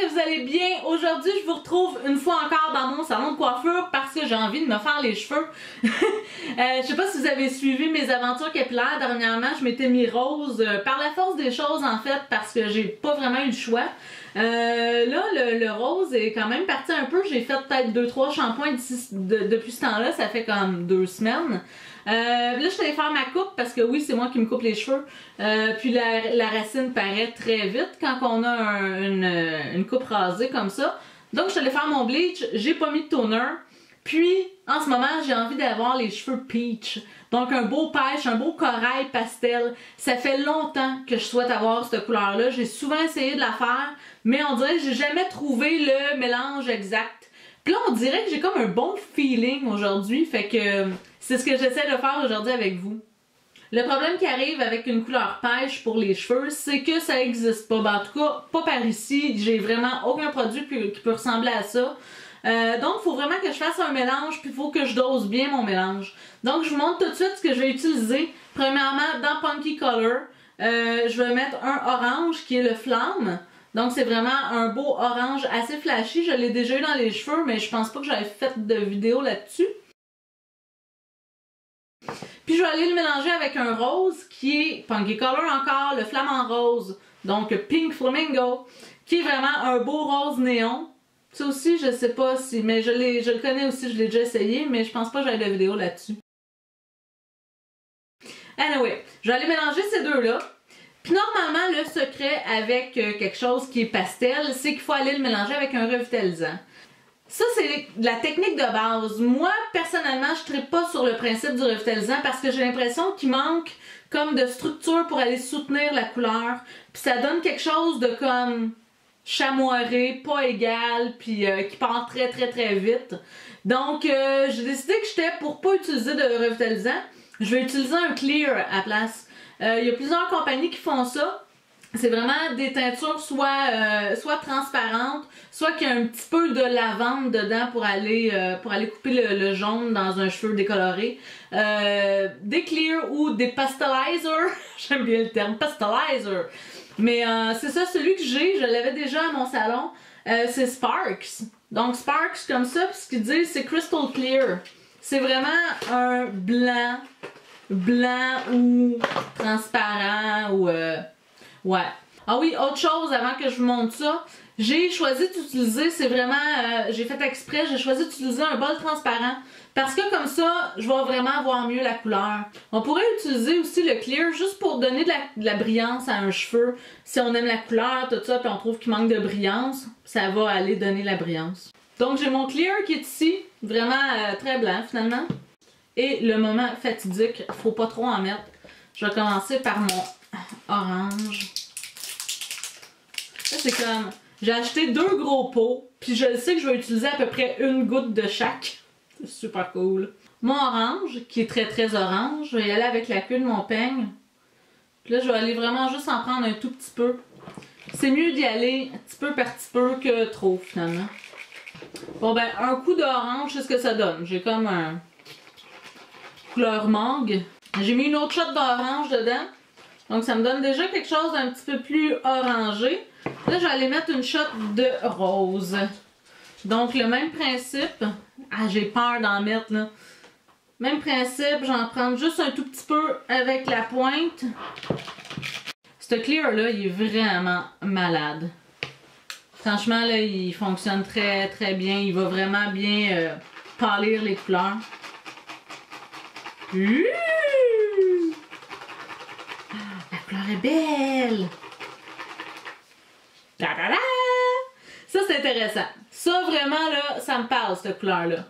que vous allez bien. Aujourd'hui, je vous retrouve une fois encore dans mon salon de coiffure parce que j'ai envie de me faire les cheveux. Je sais pas si vous avez suivi mes aventures capillaires dernièrement, je m'étais mis rose par la force des choses en fait parce que j'ai pas vraiment eu le choix. Là, le rose est quand même parti un peu. J'ai fait peut-être 2-3 shampoings depuis ce temps-là, ça fait comme 2 semaines. Là, je suis allée faire ma coupe parce que oui, c'est moi qui me coupe les cheveux. Puis la racine paraît très vite quand on a une coupe rasée comme ça. Donc, je suis allée faire mon bleach. J'ai pas mis de toner. Puis, en ce moment, j'ai envie d'avoir les cheveux peach. Donc, un beau pêche, un beau corail pastel. Ça fait longtemps que je souhaite avoir cette couleur-là. J'ai souvent essayé de la faire, mais on dirait que j'ai jamais trouvé le mélange exact. Puis là, on dirait que j'ai comme un bon feeling aujourd'hui. Fait que c'est ce que j'essaie de faire aujourd'hui avec vous. Le problème qui arrive avec une couleur pêche pour les cheveux, c'est que ça n'existe pas. Ben, en tout cas, pas par ici. J'ai vraiment aucun produit qui peut ressembler à ça. Donc, il faut vraiment que je fasse un mélange, puis il faut que je dose bien mon mélange. Donc, je vous montre tout de suite ce que je vais utiliser. Premièrement, dans Punky Color, je vais mettre un orange qui est le flamme. Donc, c'est vraiment un beau orange assez flashy. Je l'ai déjà eu dans les cheveux, mais je pense pas que j'avais fait de vidéo là-dessus. Puis, je vais aller le mélanger avec un rose qui est Punky Color encore, le flamant rose. Donc, Pink Flamingo, qui est vraiment un beau rose néon. Ça aussi, je sais pas si, mais je le connais aussi, je l'ai déjà essayé, mais je pense pas que j'avais de vidéo là-dessus. Anyway, je vais aller mélanger ces deux-là. Puis normalement, le secret avec quelque chose qui est pastel, c'est qu'il faut aller le mélanger avec un revitalisant. Ça, c'est la technique de base. Moi, personnellement, je ne tripe pas sur le principe du revitalisant parce que j'ai l'impression qu'il manque comme de structure pour aller soutenir la couleur. Puis ça donne quelque chose de comme chamoiré, pas égal, puis qui part très vite. Donc, j'ai décidé que j'étais pour pas utiliser de revitalisant, je vais utiliser un clear à la place. Il y a plusieurs compagnies qui font ça. C'est vraiment des teintures soit transparentes, soit qu'il y a un petit peu de lavande dedans pour aller couper le jaune dans un cheveu décoloré. Des clear ou des pastalizers, j'aime bien le terme, pastalizer. Mais c'est ça, celui que j'ai, je l'avais déjà à mon salon, c'est Sparks. Donc Sparks comme ça, puis ce qu'ils disent c'est Crystal Clear. C'est vraiment un blanc ou transparent ou ouais. Ah oui, autre chose avant que je vous montre ça, j'ai choisi d'utiliser, c'est vraiment, j'ai fait exprès, j'ai choisi d'utiliser un bol transparent parce que comme ça, je vais vraiment voir mieux la couleur. On pourrait utiliser aussi le clear juste pour donner de la brillance à un cheveu. Si on aime la couleur, tout ça, puis on trouve qu'il manque de brillance, ça va aller donner la brillance. Donc j'ai mon clear qui est ici, vraiment très blanc finalement. Et le moment fatidique, faut pas trop en mettre. Je vais commencer par mon orange. Là, c'est comme, j'ai acheté 2 gros pots, puis je sais que je vais utiliser à peu près une goutte de chaque. C'est super cool. Mon orange, qui est très orange, je vais y aller avec la queue de mon peigne. Puis là, je vais aller vraiment juste en prendre un tout petit peu. C'est mieux d'y aller petit peu par petit peu que trop, finalement. Bon ben, un coup d'orange, c'est ce que ça donne. J'ai comme un couleur mangue. J'ai mis une autre shot d'orange dedans. Donc ça me donne déjà quelque chose d'un petit peu plus orangé. Là, je vais aller mettre une shot de rose. Donc le même principe. Ah, j'ai peur d'en mettre là. Même principe, j'en prends juste un tout petit peu avec la pointe. Ce clear là, il est vraiment malade. Franchement là, il fonctionne très bien. Il va vraiment bien pâlir les couleurs. La couleur est belle! Ta-da-da! Ça, c'est intéressant. Ça, vraiment, là, ça me parle, cette couleur-là.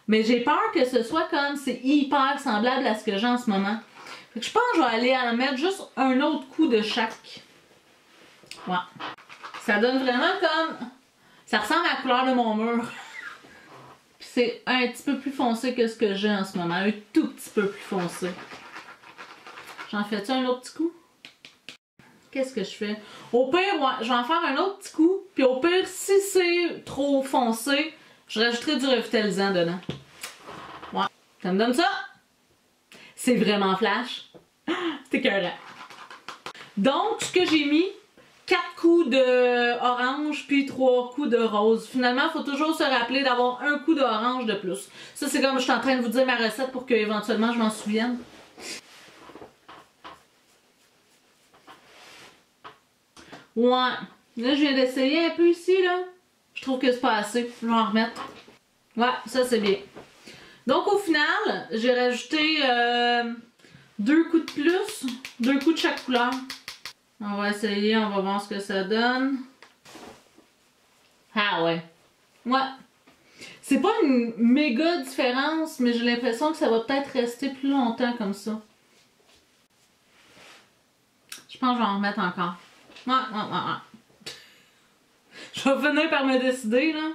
Mais j'ai peur que ce soit comme, c'est hyper semblable à ce que j'ai en ce moment. Fait que je pense que je vais aller en mettre juste un autre coup de chaque. Ouais. Ça donne vraiment comme... Ça ressemble à la couleur de mon mur. Puis c'est un petit peu plus foncé que ce que j'ai en ce moment. Un tout petit peu plus foncé. J'en fais-tu un autre petit coup? Qu'est-ce que je fais? Au pire, ouais, je vais en faire un autre petit coup. Puis au pire, si c'est trop foncé, je rajouterai du revitalisant dedans. Ouais. Ça me donne ça? C'est vraiment flash. C'est écœurant. Donc, ce que j'ai mis, 4 coups de orange puis 3 coups de rose. Finalement, il faut toujours se rappeler d'avoir un coup d'orange de plus. Ça, c'est comme je suis en train de vous dire ma recette pour que éventuellement je m'en souvienne. Ouais. Là, je viens d'essayer un peu ici, là. Je trouve que c'est pas assez. Je vais en remettre. Ouais, ça, c'est bien. Donc, au final, j'ai rajouté 2 coups de plus. 2 coups de chaque couleur. On va essayer, on va voir ce que ça donne. Ah ouais. Ouais. C'est pas une méga différence, mais j'ai l'impression que ça va peut-être rester plus longtemps comme ça. Je pense que je vais en remettre encore. Ouais. Je vais finir par me décider, là.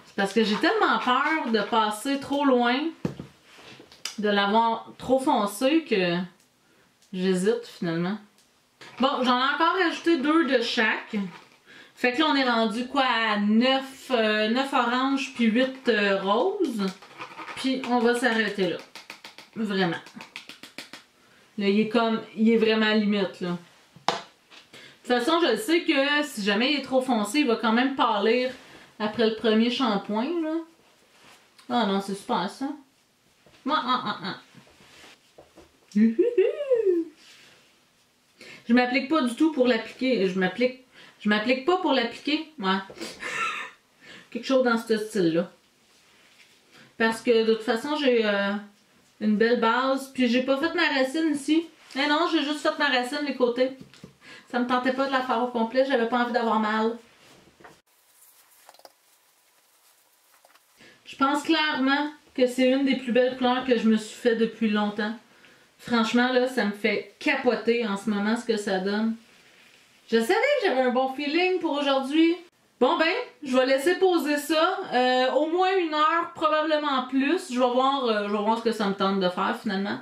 C'est parce que j'ai tellement peur de passer trop loin, de l'avoir trop foncé que j'hésite finalement. Bon, j'en ai encore rajouté 2 de chaque. Fait que là, on est rendu quoi à 9 oranges puis 8 roses. Puis on va s'arrêter là. Vraiment. Là, il est vraiment limite, là. De toute façon, je sais que si jamais il est trop foncé, il va quand même pâlir après le premier shampoing, là. Ah non, c'est super ça. Je m'applique pas du tout pour l'appliquer. Je m'applique pas pour l'appliquer. Ouais. Quelque chose dans ce style-là. Parce que de toute façon, j'ai une belle base. Puis j'ai pas fait ma racine ici. Eh non, j'ai juste fait ma racine les côtés. Ça me tentait pas de la faire au complet. J'avais pas envie d'avoir mal. Je pense clairement que c'est une des plus belles couleurs que je me suis fait depuis longtemps. Franchement, là, ça me fait capoter en ce moment ce que ça donne. Je savais que j'avais un bon feeling pour aujourd'hui. Bon ben, je vais laisser poser ça. Au moins 1 heure, probablement plus. Je vais voir ce que ça me tente de faire finalement.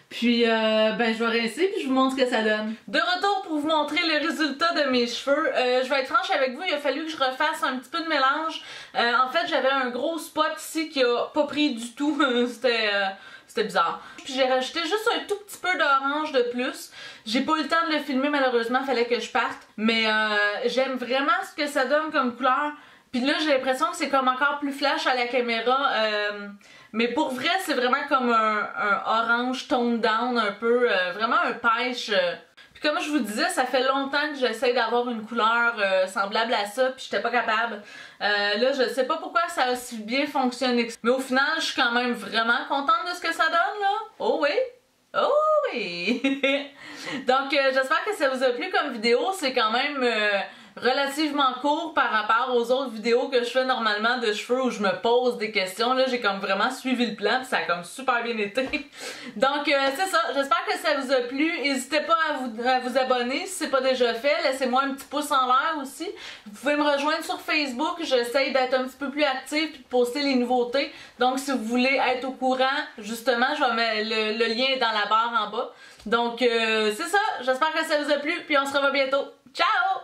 Puis, ben, je vais rincer puis je vous montre ce que ça donne. De retour pour vous montrer le résultat de mes cheveux. Je vais être franche avec vous, il a fallu que je refasse un petit peu de mélange. En fait, j'avais un gros spot ici qui a pas pris du tout. C'était bizarre. Puis j'ai rajouté juste un tout petit peu d'orange de plus. J'ai pas eu le temps de le filmer malheureusement, fallait que je parte. Mais j'aime vraiment ce que ça donne comme couleur. Puis là, j'ai l'impression que c'est comme encore plus flash à la caméra. Mais pour vrai, c'est vraiment comme un orange toned down un peu. Vraiment un pêche. Puis comme je vous disais, ça fait longtemps que j'essaie d'avoir une couleur semblable à ça, puis j'étais pas capable. Là, je sais pas pourquoi ça a si bien fonctionné. Mais au final, je suis quand même vraiment contente de ce que ça donne, là. Oh oui! Oh oui! Donc, j'espère que ça vous a plu comme vidéo. C'est quand même relativement court par rapport aux autres vidéos que je fais normalement de cheveux où je me pose des questions. Là, j'ai comme vraiment suivi le plan, puis ça a comme super bien été. Donc, c'est ça. J'espère que ça vous a plu. N'hésitez pas à vous abonner si c'est pas déjà fait. Laissez-moi un petit pouce en l'air aussi. Vous pouvez me rejoindre sur Facebook. J'essaye d'être un petit peu plus active et de poster les nouveautés. Donc, si vous voulez être au courant, justement, je vais mettre le lien est dans la barre en bas. Donc, c'est ça. J'espère que ça vous a plu. Puis on se revoit bientôt. Ciao!